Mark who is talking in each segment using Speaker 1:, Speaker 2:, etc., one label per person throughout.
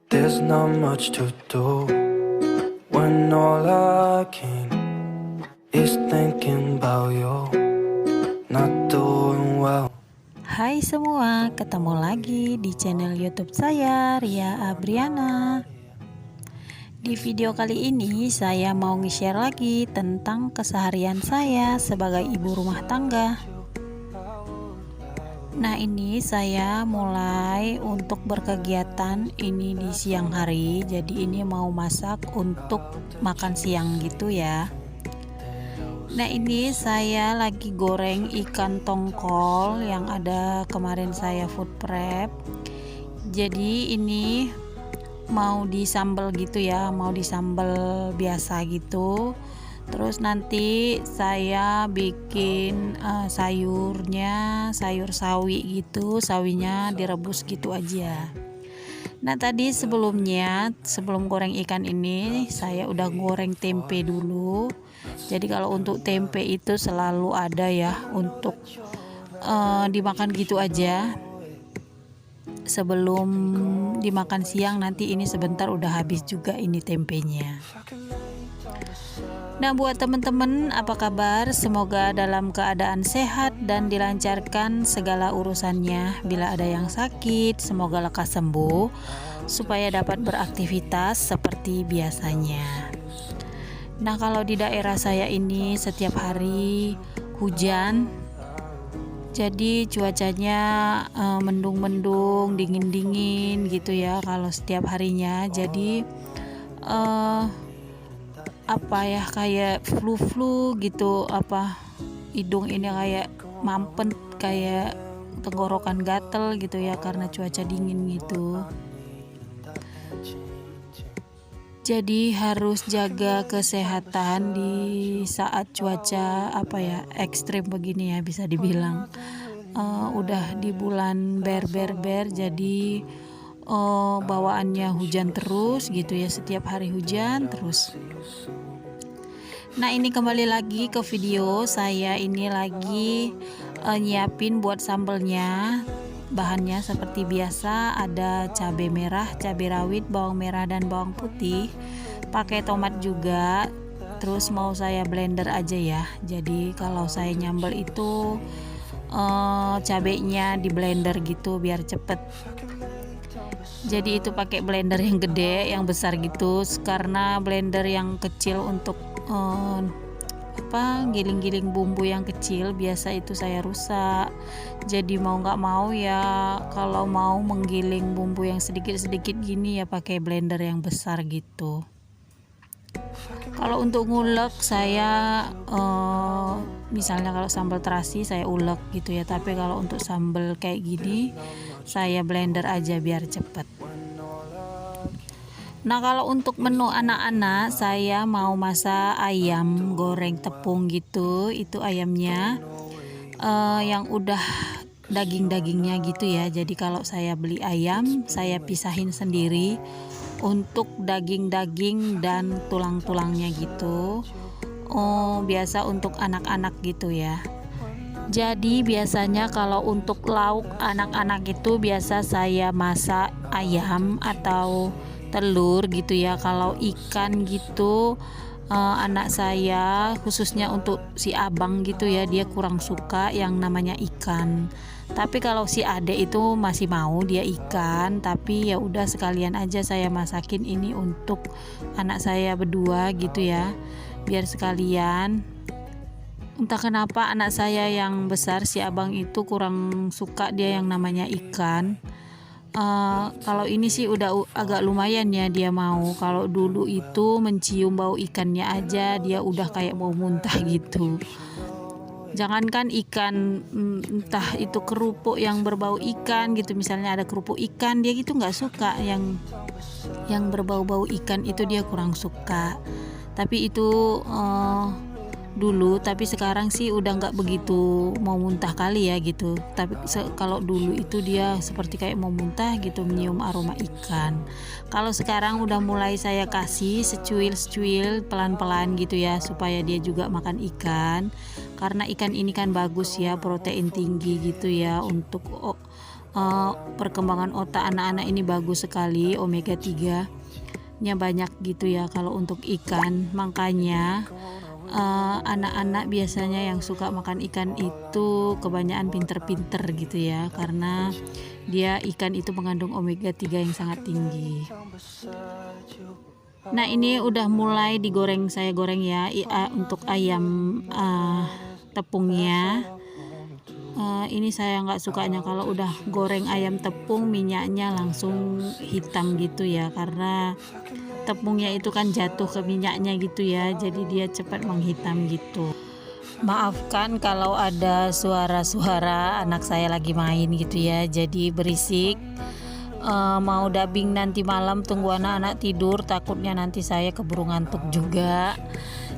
Speaker 1: There's not much to do when all I can is thinking about you, not doing well.
Speaker 2: Hai semua, ketemu lagi di channel YouTube saya, Ria Abriana. Di video kali ini saya mau nge-share lagi tentang keseharian saya sebagai ibu rumah tangga. Nah, ini saya mulai untuk berkegiatan ini di siang hari. Jadi ini mau masak untuk makan siang gitu ya. Nah, ini saya lagi goreng ikan tongkol yang ada kemarin saya food prep. Jadi ini mau disambel gitu ya, mau disambel biasa gitu. Terus nanti saya bikin sayurnya, sayur sawi gitu, sawinya direbus gitu aja. Nah, tadi sebelum goreng ikan ini saya udah goreng tempe dulu. Jadi kalau untuk tempe itu selalu ada ya untuk dimakan gitu aja. Sebelum dimakan siang nanti ini sebentar udah habis juga ini tempenya. Nah, buat teman-teman apa kabar? Semoga dalam keadaan sehat dan dilancarkan segala urusannya. Bila ada yang sakit, semoga lekas sembuh supaya dapat beraktivitas seperti biasanya. Nah, kalau di daerah saya ini setiap hari hujan. Jadi cuacanya mendung-mendung, dingin-dingin gitu ya kalau setiap harinya. Jadi kayak flu gitu, hidung ini kayak mampet, kayak tenggorokan gatel gitu ya karena cuaca dingin gitu. Jadi harus jaga kesehatan di saat cuaca ekstrim begini ya, bisa dibilang udah di bulan ber jadi bawaannya hujan terus gitu ya, setiap hari hujan terus. Nah, ini kembali lagi ke video saya. Ini lagi nyiapin buat sambelnya. Bahannya seperti biasa, ada cabai merah, cabai rawit, bawang merah dan bawang putih. Pakai tomat juga. Terus mau saya blender aja ya. Jadi kalau saya nyambel itu cabainya di blender gitu biar cepet. Jadi itu pakai blender yang gede, yang besar gitu, karena blender yang kecil untuk giling-giling bumbu yang kecil biasa itu saya rusak. Jadi mau nggak mau ya, kalau mau menggiling bumbu yang sedikit-sedikit gini ya pakai blender yang besar gitu. Kalau untuk ngulek saya misalnya kalau sambal terasi saya ulek gitu ya, tapi kalau untuk sambal kayak gini saya blender aja biar cepet. Nah, kalau untuk menu anak-anak saya mau masak ayam goreng tepung gitu. Itu ayamnya yang udah daging-dagingnya gitu ya. Jadi kalau saya beli ayam saya pisahin sendiri untuk daging-daging dan tulang-tulangnya gitu. Biasa untuk anak-anak gitu ya. Jadi biasanya kalau untuk lauk anak-anak itu biasa saya masak ayam atau telur gitu ya. Kalau ikan gitu anak saya khususnya untuk si abang gitu ya, dia kurang suka yang namanya ikan. Tapi kalau si adek itu masih mau dia ikan, tapi ya udah sekalian aja saya masakin ini untuk anak saya berdua gitu ya. Biar sekalian. Entah kenapa anak saya yang besar si abang itu kurang suka dia yang namanya ikan. Kalau ini sih udah agak lumayan ya dia mau. Kalau dulu itu mencium bau ikannya aja dia udah kayak mau muntah gitu. Jangankan ikan, entah itu kerupuk yang berbau ikan gitu, misalnya ada kerupuk ikan dia gitu nggak suka, yang berbau-bau ikan itu dia kurang suka. Tapi itu dulu, tapi sekarang sih udah nggak begitu mau muntah kali ya gitu. Tapi kalau dulu itu dia seperti kayak mau muntah gitu, menyium aroma ikan. Kalau sekarang udah mulai saya kasih secuil pelan-pelan gitu ya, supaya dia juga makan ikan. Karena ikan ini kan bagus ya, protein tinggi gitu ya untuk perkembangan otak anak-anak ini bagus sekali, omega 3 nya banyak gitu ya kalau untuk ikan. Makanya anak-anak biasanya yang suka makan ikan itu kebanyakan pinter-pinter gitu ya, karena dia ikan itu mengandung omega 3 yang sangat tinggi. Nah ini udah mulai digoreng, saya goreng ya untuk ayam tepungnya. Ini saya nggak sukanya kalau udah goreng ayam tepung minyaknya langsung hitam gitu ya, karena tepungnya itu kan jatuh ke minyaknya gitu ya, jadi dia cepat menghitam gitu. Maafkan kalau ada suara-suara anak saya lagi main gitu ya, jadi berisik. Mau dubbing nanti malam, tunggu anak-anak tidur, takutnya nanti saya keburu ngantuk juga.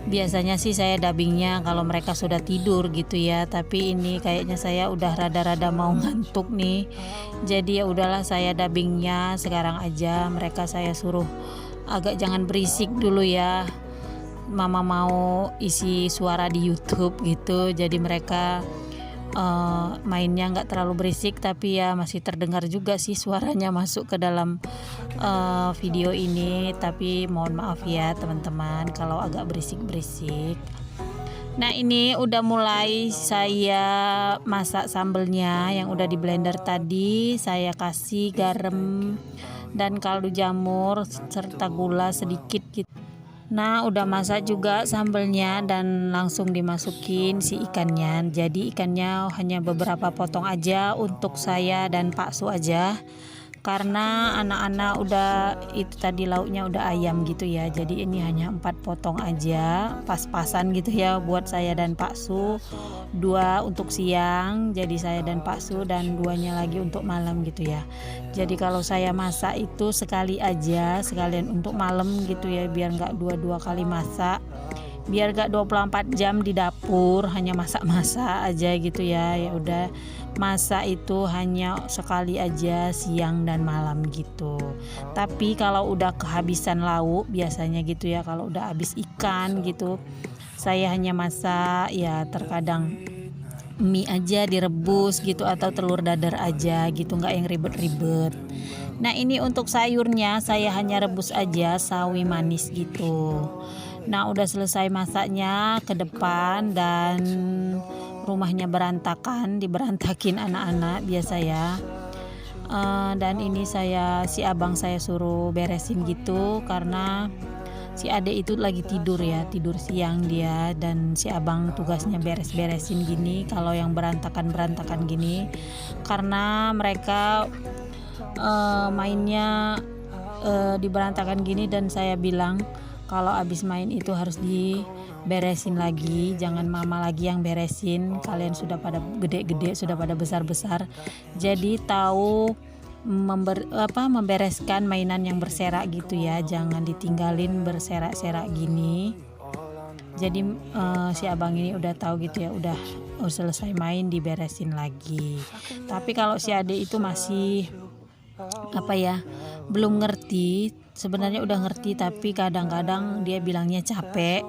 Speaker 2: Biasanya sih saya dubbingnya kalau mereka sudah tidur gitu ya, tapi ini kayaknya saya udah rada-rada mau ngantuk nih, jadi ya udahlah saya dubbingnya sekarang aja. Mereka saya suruh agak jangan berisik dulu ya, mama mau isi suara di YouTube gitu, jadi mereka mainnya nggak terlalu berisik, tapi ya masih terdengar juga sih suaranya masuk ke dalam video ini, tapi mohon maaf ya teman-teman kalau agak berisik-berisik. Nah ini udah mulai saya masak sambelnya yang udah di blender tadi, saya kasih garam dan kaldu jamur serta gula sedikit gitu. Nah udah masak juga sambelnya dan langsung dimasukin si ikannya. Jadi ikannya hanya beberapa potong aja untuk saya dan Pak Su aja, karena anak-anak udah itu tadi lauknya udah ayam gitu ya, jadi ini hanya 4 potong aja, pas-pasan gitu ya buat saya dan Pak Su. 2 untuk siang, jadi saya dan Pak Su, dan 2-nya lagi untuk malam gitu ya. Jadi kalau saya masak itu sekali aja, sekalian untuk malam gitu ya, biar nggak dua kali masak, biar gak 24 jam di dapur hanya masak-masak aja gitu ya. Ya udah masak itu hanya sekali aja siang dan malam gitu. Tapi kalau udah kehabisan lauk biasanya gitu ya, kalau udah habis ikan gitu, saya hanya masak ya terkadang mie aja direbus gitu, atau telur dadar aja gitu, nggak yang ribet-ribet. Nah ini untuk sayurnya saya hanya rebus aja sawi manis gitu. Nah udah selesai masaknya ke depan, dan rumahnya berantakan, diberantakin anak-anak biasa ya. Dan ini si abang saya suruh beresin gitu, karena si adek itu lagi tidur ya, tidur siang dia, dan si abang tugasnya beres-beresin gini kalau yang berantakan gini, karena mereka mainnya diberantakan gini, dan saya bilang kalau abis main itu harus diberesin lagi, jangan mama lagi yang beresin, kalian sudah pada gede-gede, sudah pada besar-besar, jadi tahu membereskan mainan yang berserak gitu ya, jangan ditinggalin berserak-serak gini. Jadi si abang ini udah tahu gitu ya, udah selesai main diberesin lagi. Tapi kalau si adik itu masih belum ngerti, sebenarnya udah ngerti tapi kadang-kadang dia bilangnya capek.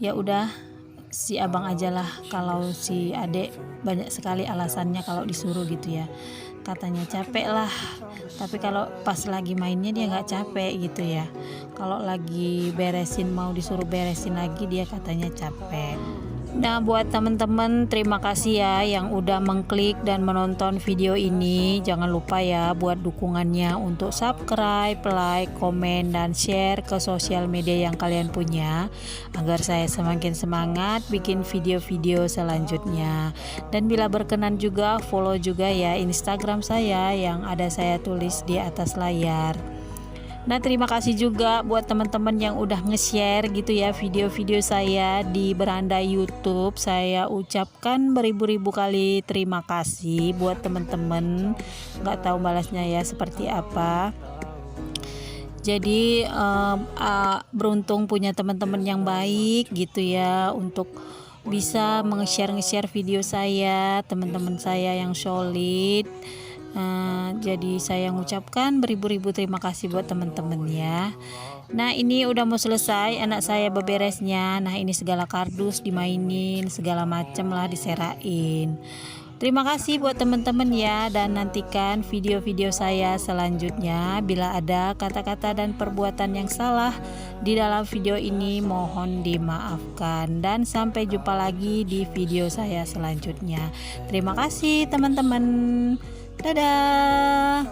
Speaker 2: Ya udah si abang aja lah, kalau si adik banyak sekali alasannya kalau disuruh gitu ya, katanya capek lah, tapi kalau pas lagi mainnya dia nggak capek gitu ya, kalau lagi beresin, mau disuruh beresin lagi dia katanya capek. Nah buat teman-teman, terima kasih ya yang udah mengklik dan menonton video ini. Jangan lupa ya buat dukungannya untuk subscribe, like, komen, dan share ke sosial media yang kalian punya, agar saya semakin semangat bikin video-video selanjutnya. Dan bila berkenan juga follow juga ya Instagram saya yang ada saya tulis di atas layar. Nah terima kasih juga buat teman-teman yang udah nge-share gitu ya video-video saya di beranda YouTube. Saya ucapkan beribu-ribu kali terima kasih buat teman-teman. Gak tahu balasnya ya seperti apa. Jadi beruntung punya teman-teman yang baik gitu ya, untuk bisa nge-share video saya, teman-teman saya yang solid. Jadi saya mengucapkan beribu-ribu terima kasih buat teman-teman ya. Nah ini udah mau selesai anak saya beberesnya. Nah ini segala kardus dimainin, segala macem lah diserain. Terima kasih buat teman-teman ya, dan nantikan video-video saya selanjutnya. Bila ada kata-kata dan perbuatan yang salah di dalam video ini mohon dimaafkan, dan sampai jumpa lagi di video saya selanjutnya. Terima kasih teman-teman. Dadah.